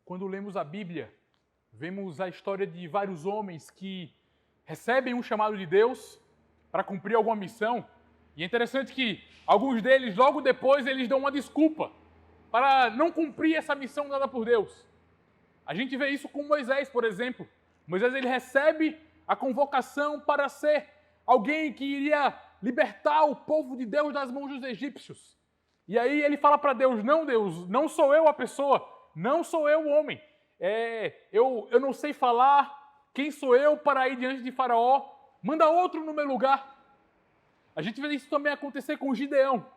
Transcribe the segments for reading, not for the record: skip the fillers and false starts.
quando lemos a Bíblia, vemos a história de vários homens que recebem um chamado de Deus para cumprir alguma missão. E é interessante que alguns deles, logo depois, eles dão uma desculpa para não cumprir essa missão dada por Deus. A gente vê isso com Moisés, por exemplo. Moisés, ele recebe a convocação para ser alguém que iria libertar o povo de Deus das mãos dos egípcios. E aí ele fala para Deus, não sou eu a pessoa, não sou eu o homem. Eu não sei falar, quem sou eu para ir diante de Faraó? Manda outro no meu lugar. A gente vê isso também acontecer com Gideão.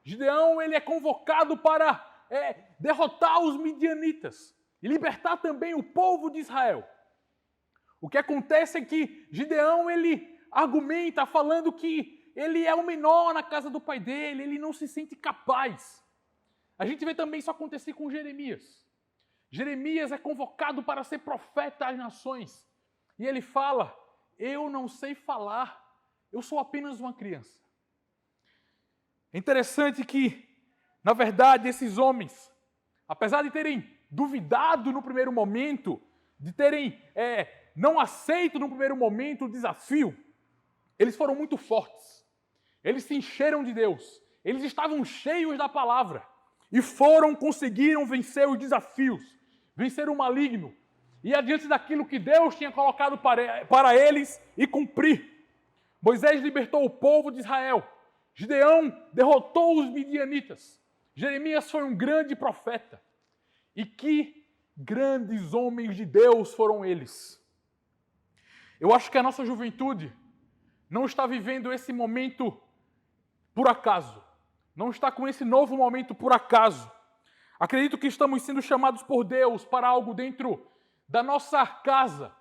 Gideão, ele é convocado para derrotar os midianitas e libertar também o povo de Israel. O que acontece é que Gideão, ele argumenta falando que ele é o menor na casa do pai dele, ele não se sente capaz. A gente vê também isso acontecer com Jeremias. Jeremias é convocado para ser profeta às nações. E ele fala, eu não sei falar, eu sou apenas uma criança. É interessante que, na verdade, esses homens, apesar de terem duvidado no primeiro momento, de terem não aceito no primeiro momento o desafio, eles foram muito fortes. Eles se encheram de Deus. Eles estavam cheios da palavra. E conseguiram vencer os desafios, vencer o maligno, e adiante daquilo que Deus tinha colocado para eles e cumprir. Moisés libertou o povo de Israel. Gideão derrotou os midianitas. Jeremias foi um grande profeta. E que grandes homens de Deus foram eles. Eu acho que a nossa juventude não está vivendo esse momento por acaso. Não está com esse novo momento por acaso. Acredito que estamos sendo chamados por Deus para algo dentro da nossa casa,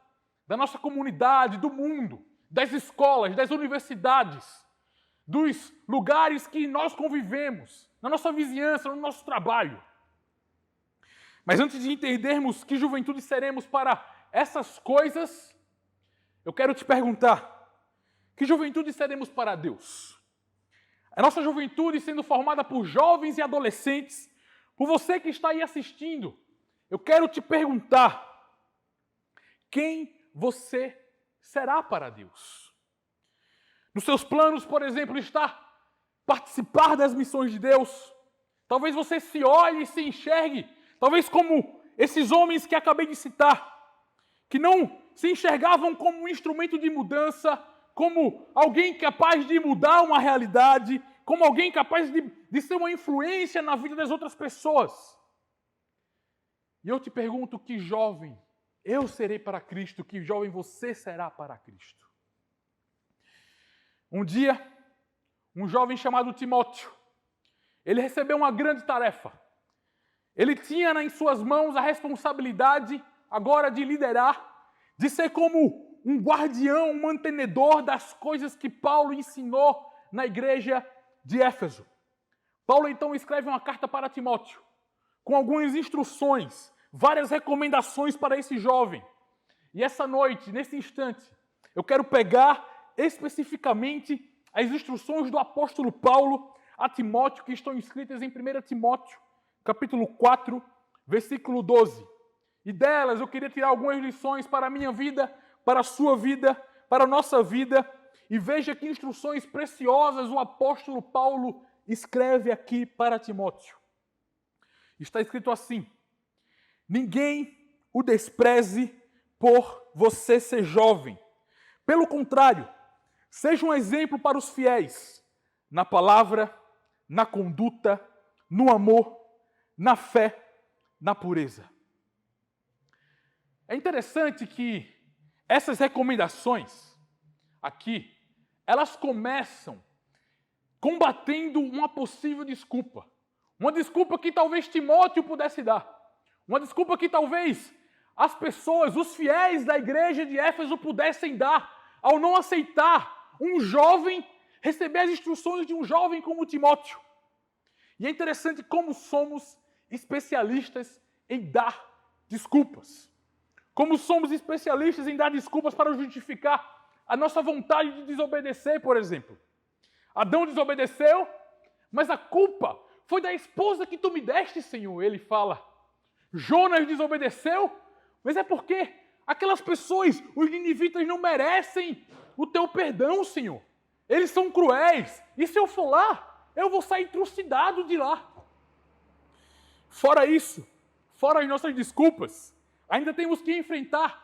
da nossa comunidade, do mundo, das escolas, das universidades, dos lugares que nós convivemos, na nossa vizinhança, no nosso trabalho. Mas antes de entendermos que juventude seremos para essas coisas, eu quero te perguntar, que juventude seremos para Deus? A nossa juventude sendo formada por jovens e adolescentes, por você que está aí assistindo, eu quero te perguntar, quem você será para Deus? Nos seus planos, por exemplo, está participar das missões de Deus? Talvez você se olhe e se enxergue, talvez como esses homens que acabei de citar, que não se enxergavam como um instrumento de mudança, como alguém capaz de mudar uma realidade, como alguém capaz de ser uma influência na vida das outras pessoas. E eu te pergunto, que jovem eu serei para Cristo, que jovem você será para Cristo? Um dia, um jovem chamado Timóteo, ele recebeu uma grande tarefa. Ele tinha em suas mãos a responsabilidade agora de liderar, de ser como um guardião, um mantenedor das coisas que Paulo ensinou na igreja de Éfeso. Paulo então escreve uma carta para Timóteo, com algumas instruções, várias recomendações para esse jovem. E essa noite, nesse instante, eu quero pegar especificamente as instruções do apóstolo Paulo a Timóteo, que estão escritas em 1 Timóteo, capítulo 4, versículo 12. E delas eu queria tirar algumas lições para a minha vida, para a sua vida, para a nossa vida. E veja que instruções preciosas o apóstolo Paulo escreve aqui para Timóteo. Está escrito assim: ninguém o despreze por você ser jovem. Pelo contrário, seja um exemplo para os fiéis, na palavra, na conduta, no amor, na fé, na pureza. É interessante que essas recomendações aqui, elas começam combatendo uma possível desculpa. Uma desculpa que talvez Timóteo pudesse dar. Uma desculpa que talvez as pessoas, os fiéis da igreja de Éfeso pudessem dar ao não aceitar um jovem receber as instruções de um jovem como Timóteo. E é interessante como somos especialistas em dar desculpas. Como somos especialistas em dar desculpas para justificar a nossa vontade de desobedecer, por exemplo. Adão desobedeceu, mas a culpa foi da esposa que tu me deste, Senhor. Ele fala. Jonas desobedeceu, mas é porque aquelas pessoas, os ninivitas, não merecem o teu perdão, Senhor. Eles são cruéis. E se eu for lá, eu vou sair trucidado de lá. Fora isso, fora as nossas desculpas, ainda temos que enfrentar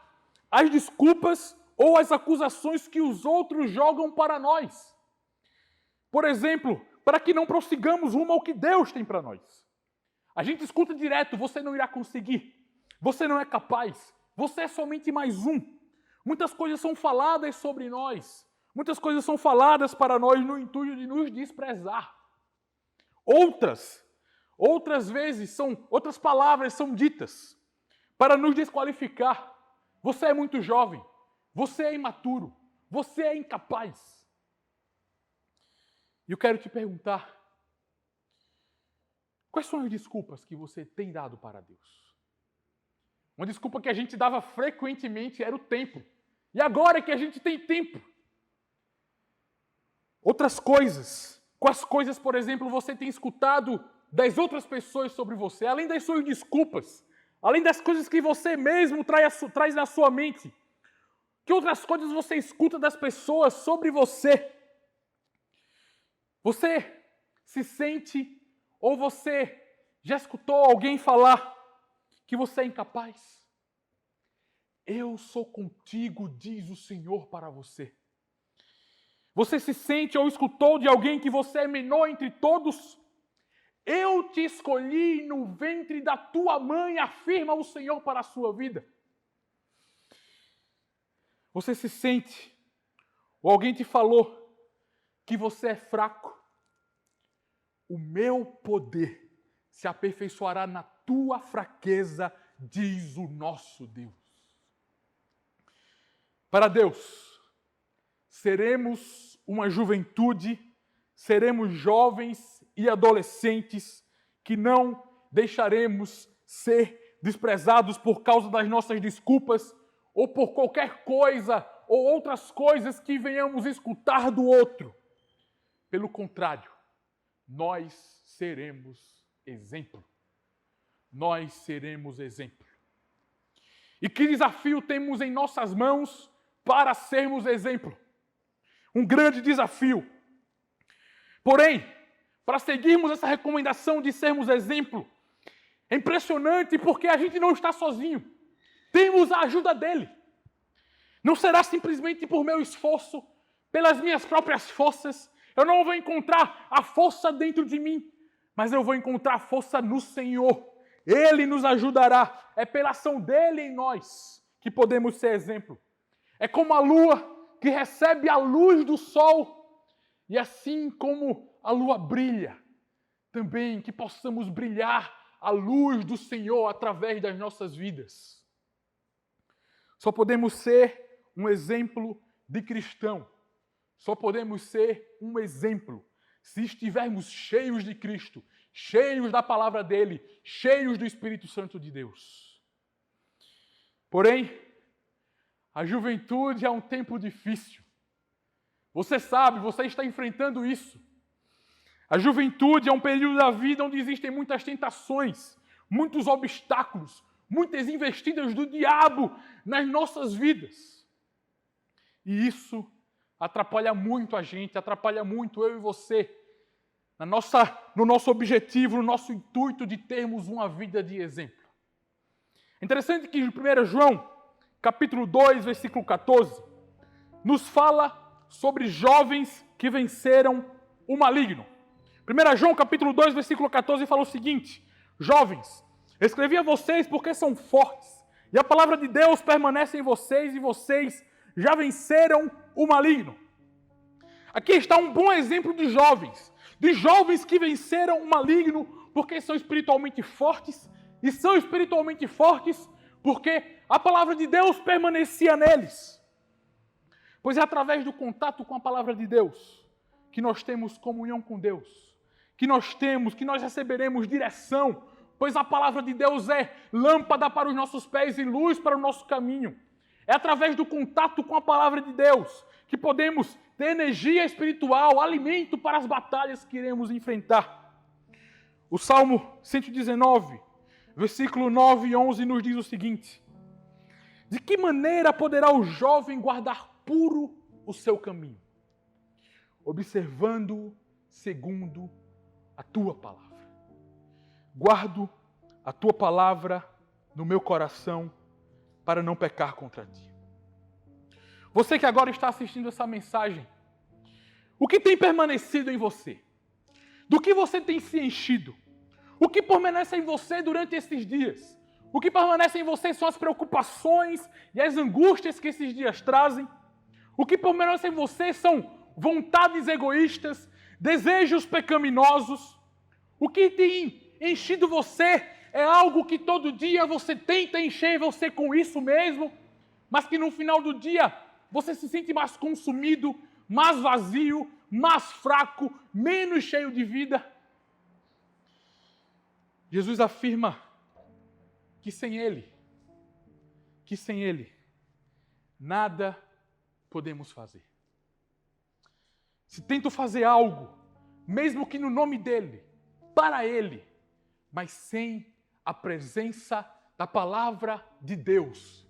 as desculpas ou as acusações que os outros jogam para nós. Por exemplo, para que não prossigamos rumo ao que Deus tem para nós. A gente escuta direto: você não irá conseguir, você não é capaz, você é somente mais um. Muitas coisas são faladas sobre nós, muitas coisas são faladas para nós no intuito de nos desprezar. Outras vezes, outras palavras são ditas para nos desqualificar. Você é muito jovem, você é imaturo, você é incapaz. E eu quero te perguntar, quais são as desculpas que você tem dado para Deus? Uma desculpa que a gente dava frequentemente era o tempo. E agora que a gente tem tempo? Outras coisas. Quais coisas, por exemplo, você tem escutado das outras pessoas sobre você? Além das suas desculpas, além das coisas que você mesmo traz na sua mente, que outras coisas você escuta das pessoas sobre você? Você se sente, ou você já escutou alguém falar que você é incapaz? Eu sou contigo, diz o Senhor para você. Você se sente ou escutou de alguém que você é menor entre todos? Eu te escolhi no ventre da tua mãe, afirma o Senhor para a sua vida. Você se sente, ou alguém te falou que você é fraco? O meu poder se aperfeiçoará na tua fraqueza, diz o nosso Deus. Para Deus, seremos uma juventude, seremos jovens e adolescentes que não deixaremos ser desprezados por causa das nossas desculpas ou por qualquer coisa ou outras coisas que venhamos escutar do outro. Pelo contrário, nós seremos exemplo. Nós seremos exemplo. E que desafio temos em nossas mãos para sermos exemplo? Um grande desafio. Porém, para seguirmos essa recomendação de sermos exemplo, é impressionante porque a gente não está sozinho. Temos a ajuda dele. Não será simplesmente por meu esforço, pelas minhas próprias forças. Eu não vou encontrar a força dentro de mim, mas eu vou encontrar a força no Senhor. Ele nos ajudará. É pela ação dele em nós que podemos ser exemplo. É como a lua que recebe a luz do sol. E assim como a lua brilha, também que possamos brilhar a luz do Senhor através das nossas vidas. Só podemos ser um exemplo de cristão. Só podemos ser um exemplo se estivermos cheios de Cristo, cheios da palavra dele, cheios do Espírito Santo de Deus. Porém, a juventude é um tempo difícil. Você sabe, você está enfrentando isso. A juventude é um período da vida onde existem muitas tentações, muitos obstáculos, muitas investidas do diabo nas nossas vidas. E isso atrapalha muito a gente, atrapalha muito eu e você, no nosso objetivo, no nosso intuito de termos uma vida de exemplo. É interessante que 1 João, capítulo 2, versículo 14, nos fala sobre jovens que venceram o maligno. 1 João, capítulo 2, versículo 14, fala o seguinte: jovens, escrevi a vocês porque são fortes, e a palavra de Deus permanece em vocês, e vocês já venceram o maligno. Aqui está um bom exemplo de jovens que venceram o maligno porque são espiritualmente fortes, e são espiritualmente fortes porque a palavra de Deus permanecia neles. Pois é através do contato com a palavra de Deus que nós temos comunhão com Deus, que nós receberemos direção, pois a palavra de Deus é lâmpada para os nossos pés e luz para o nosso caminho. É através do contato com a palavra de Deus que podemos ter energia espiritual, alimento para as batalhas que iremos enfrentar. O Salmo 119 Versículo 9 e 11 nos diz o seguinte: de que maneira poderá o jovem guardar puro o seu caminho? Observando-o segundo a tua palavra. Guardo a tua palavra no meu coração para não pecar contra ti. Você que agora está assistindo essa mensagem, o que tem permanecido em você? Do que você tem se enchido? O que permanece em você durante esses dias? O que permanece em você são as preocupações e as angústias que esses dias trazem. O que permanece em você são vontades egoístas, desejos pecaminosos. O que tem enchido você é algo que todo dia você tenta encher você com isso mesmo, mas que no final do dia você se sente mais consumido, mais vazio, mais fraco, menos cheio de vida. Jesus afirma que sem Ele, nada podemos fazer. Se tento fazer algo, mesmo que no nome dEle, para Ele, mas sem a presença da palavra de Deus,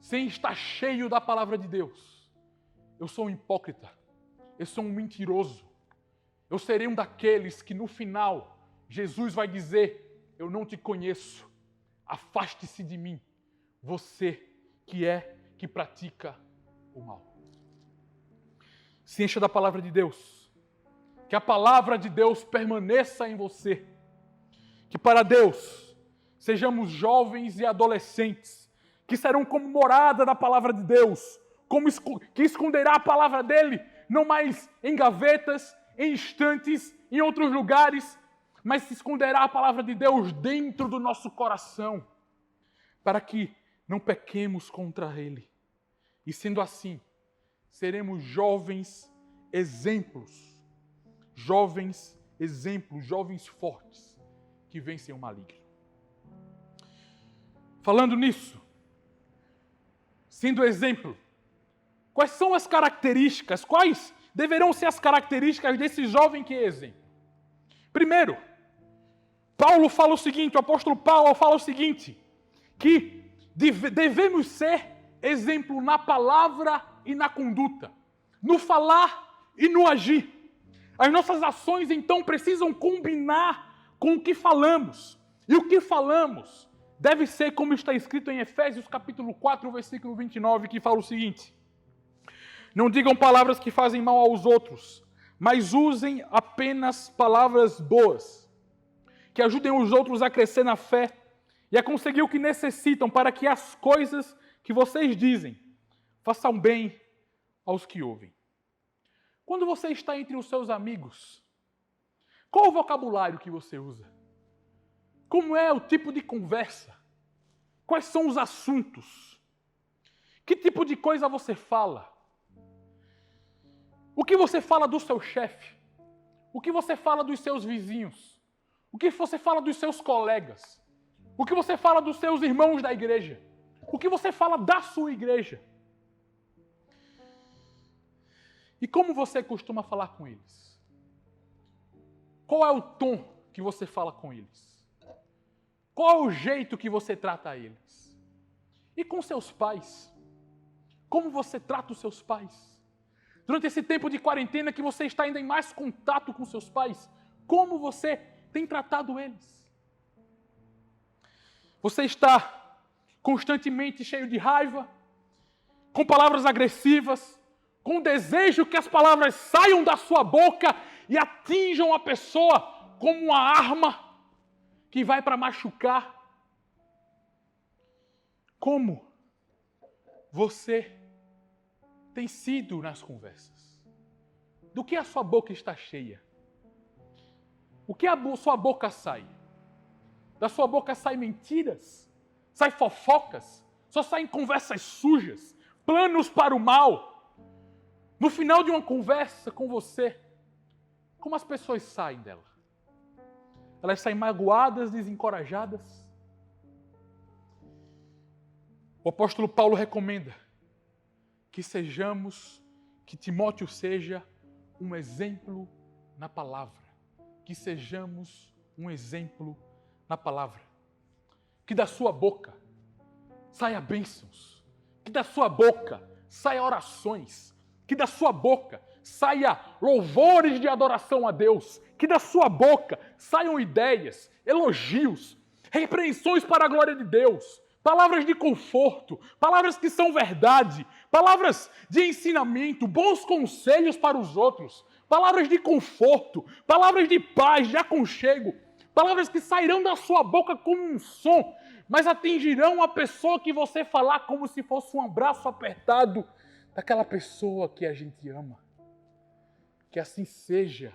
sem estar cheio da palavra de Deus, eu sou um hipócrita, eu sou um mentiroso, eu serei um daqueles que no final Jesus vai dizer: eu não te conheço, afaste-se de mim, você que pratica o mal. Se encha da palavra de Deus, que a palavra de Deus permaneça em você, que para Deus sejamos jovens e adolescentes, que serão como morada da palavra de Deus, que esconderá a palavra dele, não mais em gavetas, em estantes, em outros lugares, mas se esconderá a palavra de Deus dentro do nosso coração, para que não pequemos contra Ele. E sendo assim, seremos jovens exemplos, jovens fortes, que vencem o maligno. Falando nisso, sendo exemplo, quais são as características, quais deverão ser as características desse jovem que é exemplo? Primeiro, o apóstolo Paulo fala o seguinte, que devemos ser exemplo na palavra e na conduta, no falar e no agir. As nossas ações, então, precisam combinar com o que falamos. E o que falamos deve ser como está escrito em Efésios capítulo 4, versículo 29, que fala o seguinte: não digam palavras que fazem mal aos outros, mas usem apenas palavras boas, que ajudem os outros a crescer na fé e a conseguir o que necessitam para que as coisas que vocês dizem façam bem aos que ouvem. Quando você está entre os seus amigos, qual o vocabulário que você usa? Como é o tipo de conversa? Quais são os assuntos? Que tipo de coisa você fala? O que você fala do seu chefe? O que você fala dos seus vizinhos? O que você fala dos seus colegas? O que você fala dos seus irmãos da igreja? O que você fala da sua igreja? E como você costuma falar com eles? Qual é o tom que você fala com eles? Qual é o jeito que você trata eles? E com seus pais? Como você trata os seus pais? Durante esse tempo de quarentena que você está ainda em mais contato com seus pais, como você tem tratado eles? Você está constantemente cheio de raiva, com palavras agressivas, com o desejo que as palavras saiam da sua boca e atinjam a pessoa como uma arma que vai para machucar? Como você tem sido nas conversas? Do que a sua boca está cheia? O que a sua boca sai? Da sua boca saem mentiras? Saem fofocas? Só saem conversas sujas? Planos para o mal? No final de uma conversa com você, como as pessoas saem dela? Elas saem magoadas, desencorajadas? O apóstolo Paulo recomenda que Timóteo seja um exemplo na palavra. Que sejamos um exemplo na palavra. que da sua boca saia bênçãos, que da sua boca saia orações, que da sua boca saia louvores de adoração a Deus, que da sua boca saiam ideias, elogios, repreensões para a glória de Deus, palavras de conforto, palavras que são verdade, palavras de ensinamento, bons conselhos para os outros, palavras de conforto, palavras de paz, de aconchego, palavras que sairão da sua boca como um som, mas atingirão a pessoa que você falar como se fosse um abraço apertado daquela pessoa que a gente ama. Que assim seja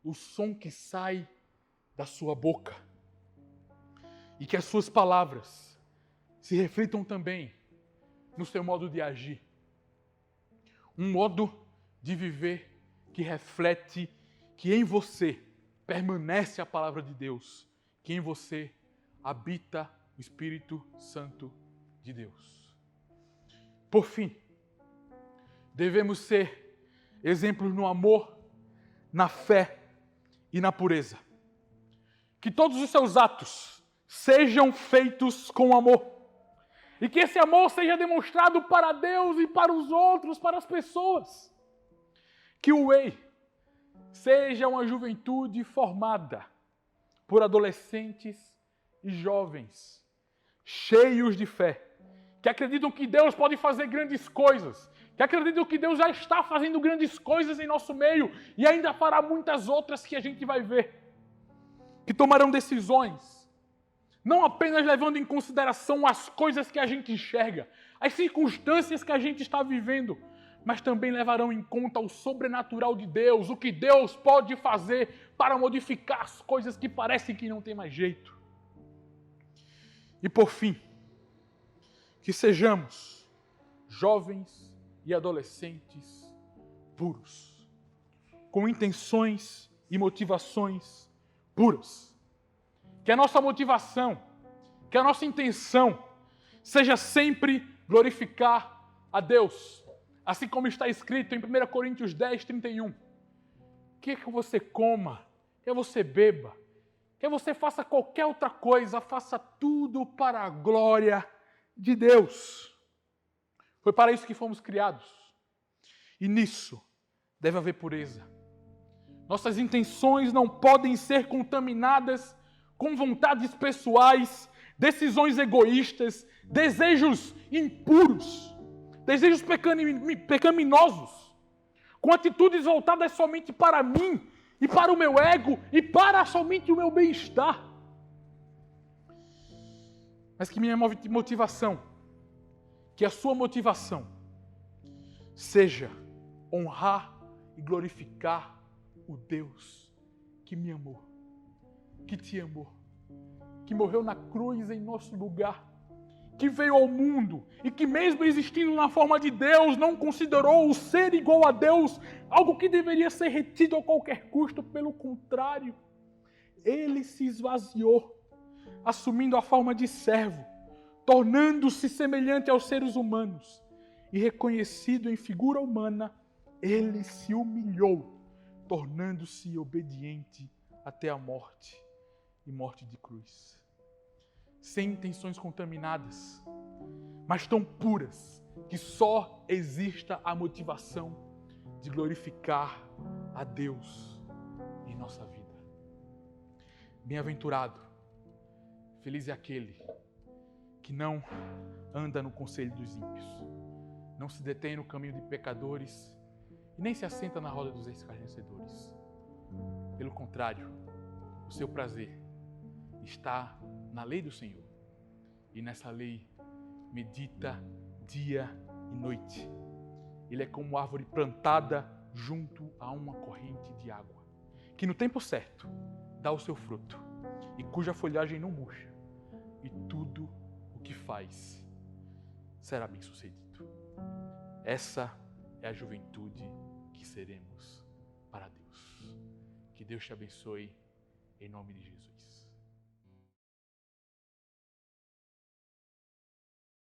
o som que sai da sua boca. E que as suas palavras se reflitam também no seu modo de agir. Um modo de viver que reflete que em você permanece a palavra de Deus, que em você habita o Espírito Santo de Deus. Por fim, devemos ser exemplos no amor, na fé e na pureza. Que todos os seus atos sejam feitos com amor. E que esse amor seja demonstrado para Deus e para os outros, para as pessoas. Que o Way seja uma juventude formada por adolescentes e jovens, cheios de fé, que acreditam que Deus pode fazer grandes coisas, que acreditam que Deus já está fazendo grandes coisas em nosso meio e ainda fará muitas outras que a gente vai ver. Que tomarão decisões, não apenas levando em consideração as coisas que a gente enxerga, as circunstâncias que a gente está vivendo, mas também levarão em conta o sobrenatural de Deus, o que Deus pode fazer para modificar as coisas que parecem que não tem mais jeito. E por fim, que sejamos jovens e adolescentes puros, com intenções e motivações puras. Que a nossa motivação, que a nossa intenção seja sempre glorificar a Deus, assim como está escrito em 1 Coríntios 10, 31. Quer que você coma, quer você beba, quer você faça qualquer outra coisa, faça tudo para a glória de Deus. Foi para isso que fomos criados. E nisso deve haver pureza. Nossas intenções não podem ser contaminadas com vontades pessoais, decisões egoístas, desejos impuros, desejos pecaminosos, com atitudes voltadas somente para mim e para o meu ego e para somente o meu bem-estar. Mas que minha motivação, que a sua motivação seja honrar e glorificar o Deus que me amou, que te amou, que morreu na cruz em nosso lugar, que veio ao mundo e que mesmo existindo na forma de Deus, não considerou o ser igual a Deus algo que deveria ser retido a qualquer custo. Pelo contrário, ele se esvaziou, assumindo a forma de servo, tornando-se semelhante aos seres humanos e reconhecido em figura humana, ele se humilhou, tornando-se obediente até a morte e morte de cruz. Sem intenções contaminadas, mas tão puras que só exista a motivação de glorificar a Deus em nossa vida. Bem-aventurado, feliz é aquele que não anda no conselho dos ímpios, não se detém no caminho de pecadores e nem se assenta na roda dos escarnecedores. Pelo contrário, o seu prazer está na lei do Senhor, e nessa lei medita dia e noite. Ele é como árvore plantada junto a uma corrente de água, que no tempo certo dá o seu fruto, e cuja folhagem não murcha, e tudo o que faz será bem sucedido. Essa é a juventude que seremos para Deus. Que Deus te abençoe, em nome de Jesus.